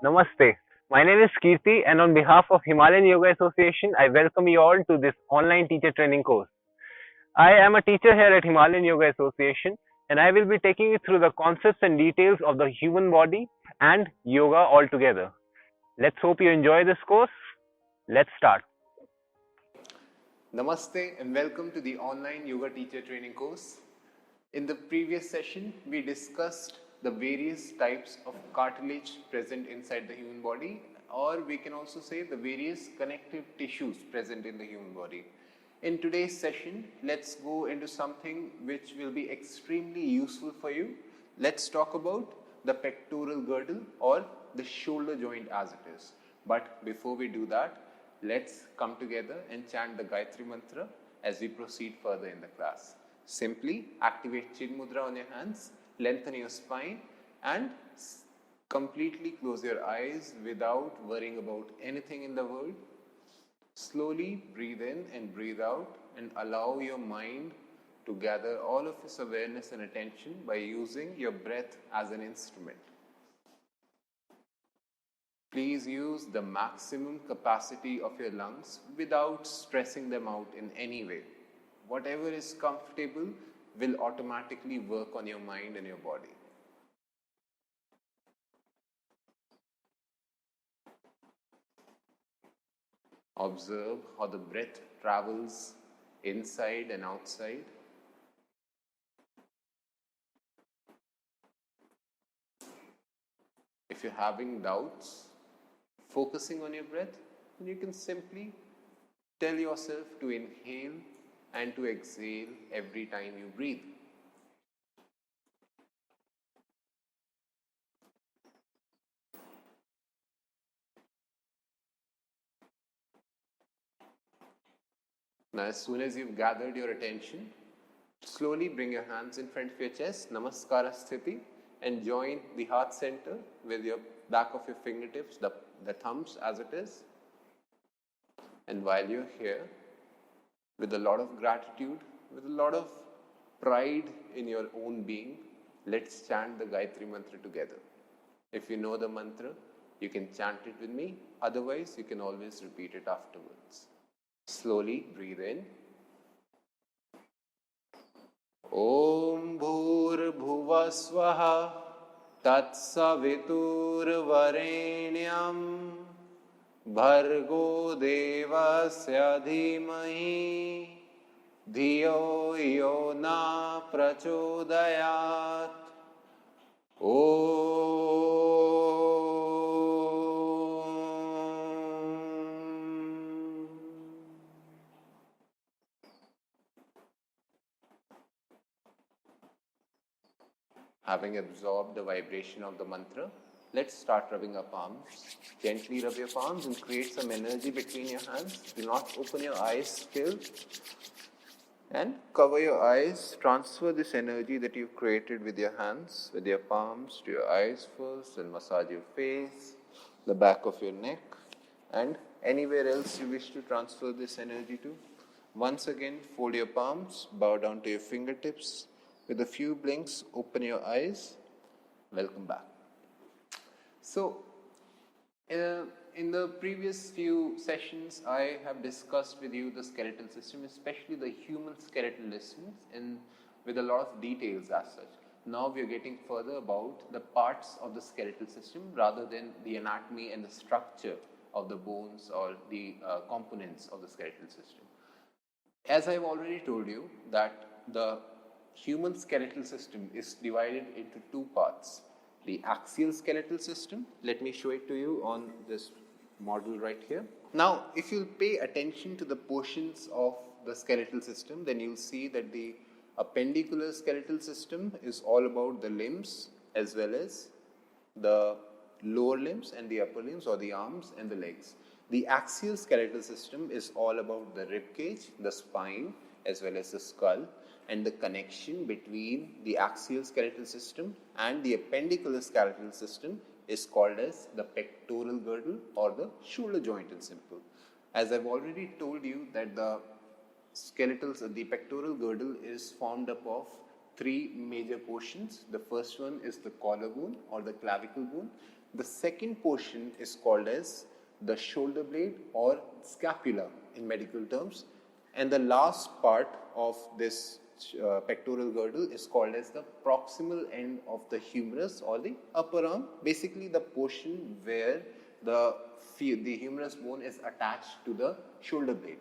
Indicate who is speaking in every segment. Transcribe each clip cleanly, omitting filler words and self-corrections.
Speaker 1: Namaste. My name is Kirti, and on behalf of Himalayan Yoga Association, I welcome you all to this online teacher training course. I am a teacher here at Himalayan Yoga Association, and I will be taking you through the concepts and details of the human body and yoga altogether. Let's hope you enjoy this course. Let's start.
Speaker 2: Namaste and welcome to the online yoga teacher training course. In the previous session, we discussed the various types of cartilage present inside the human body, or we can also say the various connective tissues present in the human body. In today's session, let's go into something which will be extremely useful for you. Let's talk about the pectoral girdle or the shoulder joint as it is. But before we do that, let's come together and chant the Gayatri Mantra as we proceed further in the class. Simply activate Chin Mudra on your hands, lengthen your spine and completely close your eyes without worrying about anything in the world. Slowly breathe in and breathe out and allow your mind to gather all of its awareness and attention by using your breath as an instrument. Please use the maximum capacity of your lungs without stressing them out in any way. Whatever is comfortable will automatically work on your mind and your body. Observe how the breath travels inside and outside. If you're having doubts, focusing on your breath, you can simply tell yourself to inhale and to exhale every time you breathe. Now, as soon as you've gathered your attention, slowly bring your hands in front of your chest, Namaskara Sthiti, and join the heart center with your back of your fingertips, the thumbs as it is. And while you're here, with a lot of gratitude, with a lot of pride in your own being, let's chant the Gayatri Mantra together. If you know the mantra, you can chant it with me. Otherwise, you can always repeat it afterwards. Slowly breathe in. Om Bhur Bhuva Swaha Tat Savitur Varenyam Bhargo Devasya Dhimahi Dhiyo Yo Na Prachodayat. Having absorbed the vibration of the mantra, let's start rubbing our palms. Gently rub your palms and create some energy between your hands. Do not open your eyes still. And cover your eyes. Transfer this energy that you've created with your hands, with your palms, to your eyes first, and massage your face, the back of your neck, and anywhere else you wish to transfer this energy to. Once again, fold your palms, bow down to your fingertips. With a few blinks, open your eyes. Welcome back. So, in the previous few sessions, I have discussed with you the skeletal system, especially the human skeletal system, with a lot of details as such. Now we are getting further about the parts of the skeletal system rather than the anatomy and the structure of the bones or the components of the skeletal system. As I've already told you that the human skeletal system is divided into two parts. The axial skeletal system, let me show it to you on this model right here. Now, if you pay attention to the portions of the skeletal system, then you'll see that the appendicular skeletal system is all about the limbs as well as the lower limbs and the upper limbs, or the arms and the legs. The axial skeletal system is all about the rib cage, the spine as well as the skull, and the connection between the axial skeletal system and the appendicular skeletal system is called as the pectoral girdle or the shoulder joint in simple. As I've already told you that the pectoral girdle is formed up of three major portions. The first one is the collarbone or the clavicle bone. The second portion is called as the shoulder blade or scapula in medical terms. And the last part of this pectoral girdle is called as the proximal end of the humerus or the upper arm, basically the portion where the humerus bone is attached to the shoulder blade.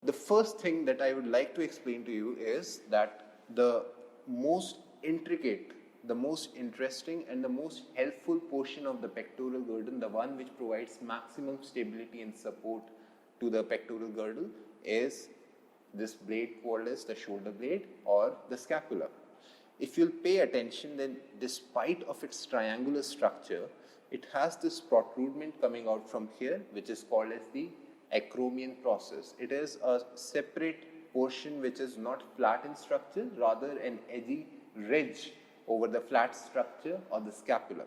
Speaker 2: The first thing that I would like to explain to you is that the most intricate, the most interesting and the most helpful portion of the pectoral girdle, the one which provides maximum stability and support to the pectoral girdle, is this blade called as the shoulder blade or the scapula. If you'll pay attention, then despite of its triangular structure, it has this protrudement coming out from here, which is called as the 𝐓𝐞𝐴 process. It is a separate portion which is not flat in structure, rather an edgy ridge over the flat structure of the scapula.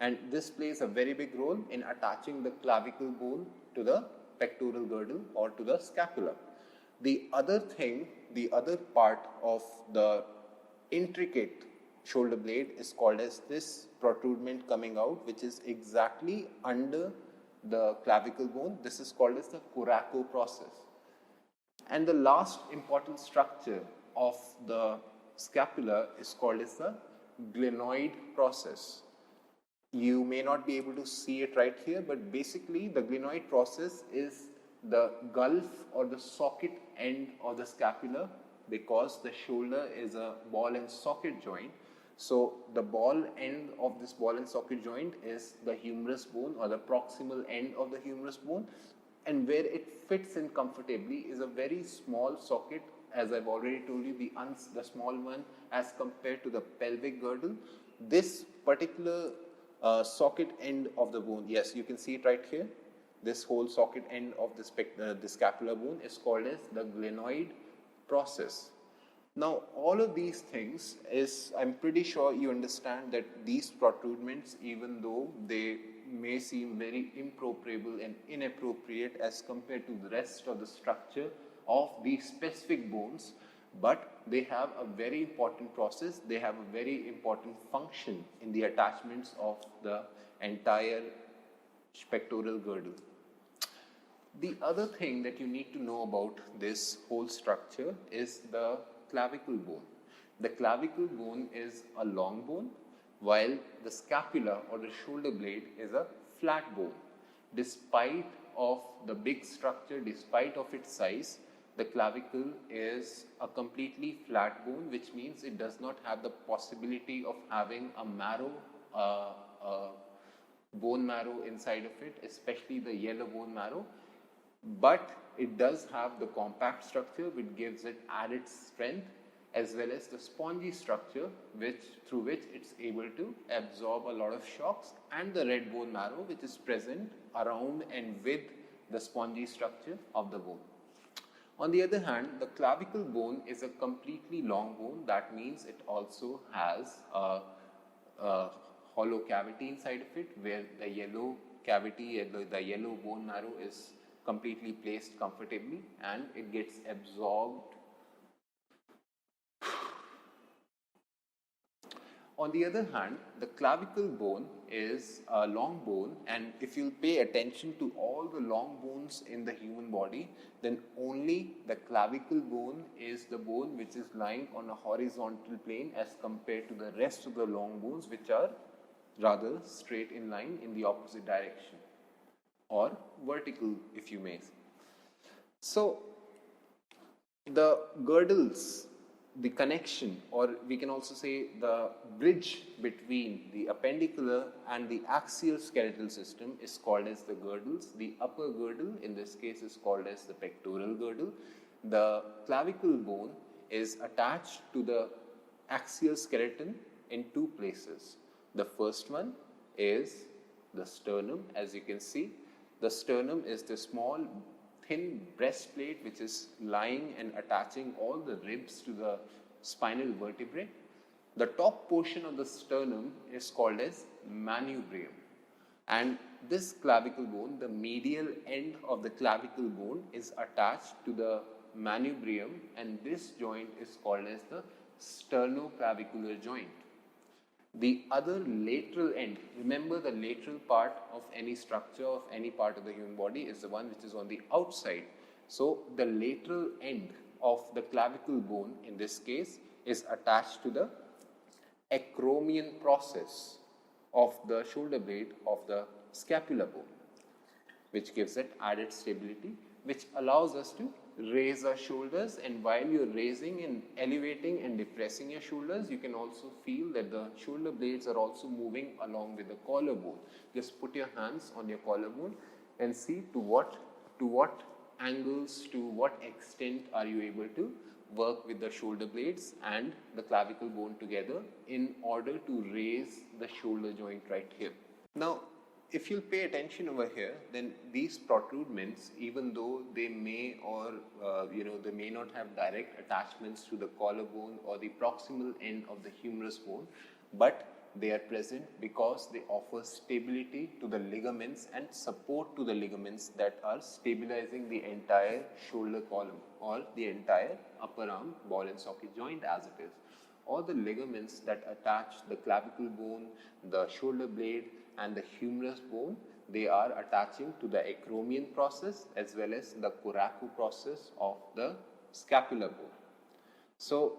Speaker 2: And this plays a very big role in attaching the clavicle bone to the pectoral girdle or to the scapula. The other thing, the other part of the intricate shoulder blade is called as this protrudement coming out, which is exactly under the clavicle bone. This is called as the 𝐘𝐨𝐴 process. And the last important structure of the scapula is called as the glenoid process. You may not be able to see it right here, but basically the glenoid process is the gulf or the socket end of the scapula, because the shoulder is a ball and socket joint. So the ball end of this ball and socket joint is the humerus bone or the proximal end of the humerus bone, and where it fits in comfortably is a very small socket, as I've already told you, the small one as compared to the pelvic girdle. This particular socket end of the bone, yes, you can see it right here. This whole socket end of the scapular bone is called as the glenoid process. Now, all of these things I'm pretty sure you understand that these protrudements, even though they may seem very impropriable and inappropriate as compared to the rest of the structure of these specific bones, but they have a very important process, they have a very important function in the attachments of the entire pectoral girdle. The other thing that you need to know about this whole structure is the clavicle bone. The clavicle bone is a long bone, while the scapula or the shoulder blade is a flat bone. Despite of the big structure, despite of its size, the clavicle is a completely flat bone, which means it does not have the possibility of having a marrow, bone marrow inside of it, especially the yellow bone marrow. But it does have the compact structure, which gives it added strength, as well as the spongy structure through which it's able to absorb a lot of shocks, and the red bone marrow, which is present around and with the spongy structure of the bone. On the other hand, the clavicle bone is a completely long bone. That means it also has a hollow cavity inside of it, where the yellow cavity, the yellow bone marrow is completely placed comfortably, and it gets absorbed. On the other hand, the clavicle bone is a long bone, and if you pay attention to all the long bones in the human body, then only the clavicle bone is the bone which is lying on a horizontal plane as compared to the rest of the long bones, which are rather straight in line in the opposite direction, or vertical, if you may. So the girdles, the connection, or we can also say the bridge between the appendicular and the axial skeletal system is called as the girdles. The upper girdle in this case is called as the pectoral girdle. The clavicle bone is attached to the axial skeleton in two places. The first one is the sternum. As you can see, the sternum is the small thin breastplate which is lying and attaching all the ribs to the spinal vertebrae. The top portion of the sternum is called as manubrium, and this clavicle bone, the medial end of the clavicle bone, is attached to the manubrium, and this joint is called as the sternoclavicular joint. The other lateral end, remember the lateral part of any structure of any part of the human body is the one which is on the outside. So the lateral end of the clavicle bone in this case is attached to the acromion process of the shoulder blade of the scapular bone, which gives it added stability, which allows us to raise our shoulders. And while you're raising and elevating and depressing your shoulders, you can also feel that the shoulder blades are also moving along with the collarbone. Just put your hands on your collarbone and see to what angles, to what extent are you able to work with the shoulder blades and the clavicle bone together in order to raise the shoulder joint right here. Now, if you'll pay attention over here, then these protrudements, even though they may or they may not have direct attachments to the collarbone or the proximal end of the humerus bone, but they are present because they offer stability to the ligaments and support to the ligaments that are stabilizing the entire shoulder column or the entire upper arm ball and socket joint as it is. All the ligaments that attach the clavicle bone, the shoulder blade and the humerus bone, they are attaching to the acromion process as well as the coraco process of the scapular bone. So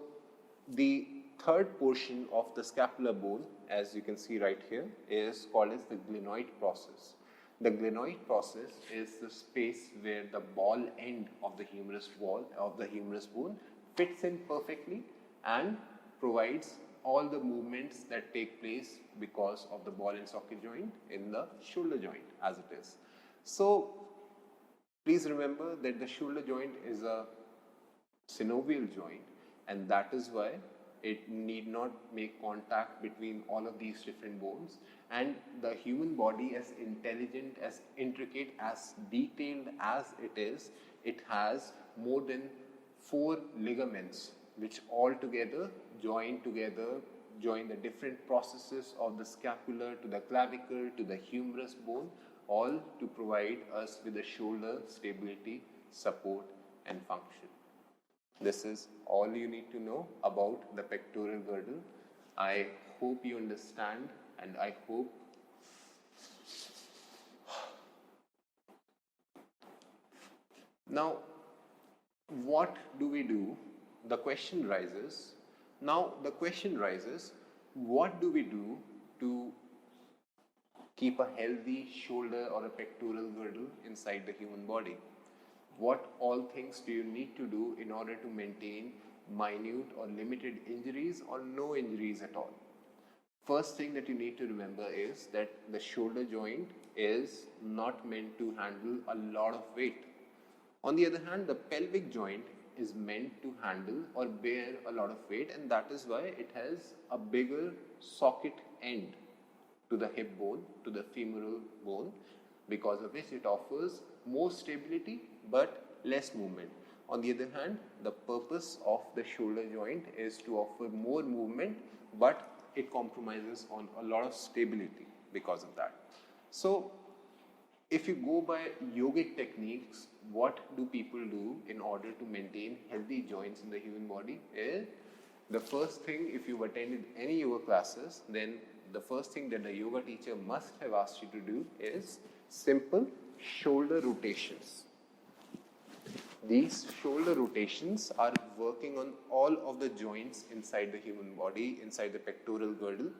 Speaker 2: the third portion of the scapular bone, as you can see right here, is called as the glenoid process. The glenoid process is the space where the ball end of the humerus wall of the humerus bone fits in perfectly and provides all the movements that take place because of the ball and socket joint in the shoulder joint as it is. So please remember that the shoulder joint is a synovial joint, and that is why it need not make contact between all of these different bones. And the human body, as intelligent, as intricate, as detailed as it is, it has more than 4 ligaments which all together join the different processes of the scapular to the clavicle to the humerus bone, all to provide us with the shoulder stability, support and function. This is all you need to know about the pectoral girdle. I hope you understand, and I hope now what do we do? The question rises. Now the question rises, what do we do to keep a healthy shoulder or a pectoral girdle inside the human body? What all things do you need to do in order to maintain minute or limited injuries or no injuries at all? First thing that you need to remember is that the shoulder joint is not meant to handle a lot of weight. On the other hand, the pelvic joint is meant to handle or bear a lot of weight, and that is why it has a bigger socket end to the hip bone, to the femoral bone, because of which it offers more stability but less movement. On the other hand, the purpose of the shoulder joint is to offer more movement, but it compromises on a lot of stability because of that. So if you go by yogic techniques, what do people do in order to maintain healthy joints in the human body is, the first thing, if you've attended any yoga classes, then the first thing that the yoga teacher must have asked you to do is simple shoulder rotations. These shoulder rotations are working on all of the joints inside the human body, inside the pectoral girdle.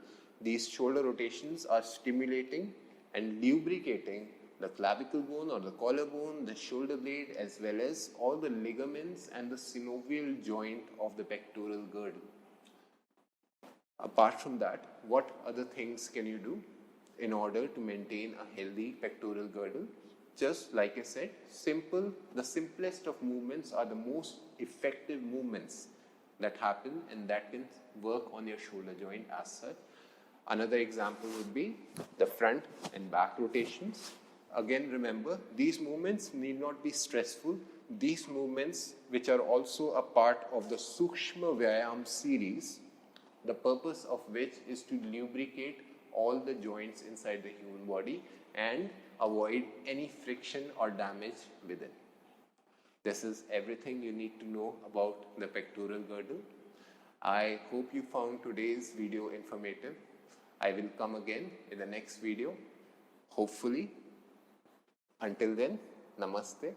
Speaker 2: These shoulder rotations are stimulating and lubricating the clavicle bone or the collarbone, the shoulder blade, as well as all the ligaments and the synovial joint of the pectoral girdle. Apart from that, what other things can you do in order to maintain a healthy pectoral girdle? Just like I said, the simplest of movements are the most effective movements that happen and that can work on your shoulder joint as such. Another example would be the front and back rotations. Again, remember, these movements need not be stressful. These movements, which are also a part of the 𝐘𝐨𝐿 series, the purpose of which is to lubricate all the joints inside the human body and avoid any friction or damage within. This is everything you need to know about the pectoral girdle. I hope you found today's video informative. I will come again in the next video, hopefully. Until then, namaste.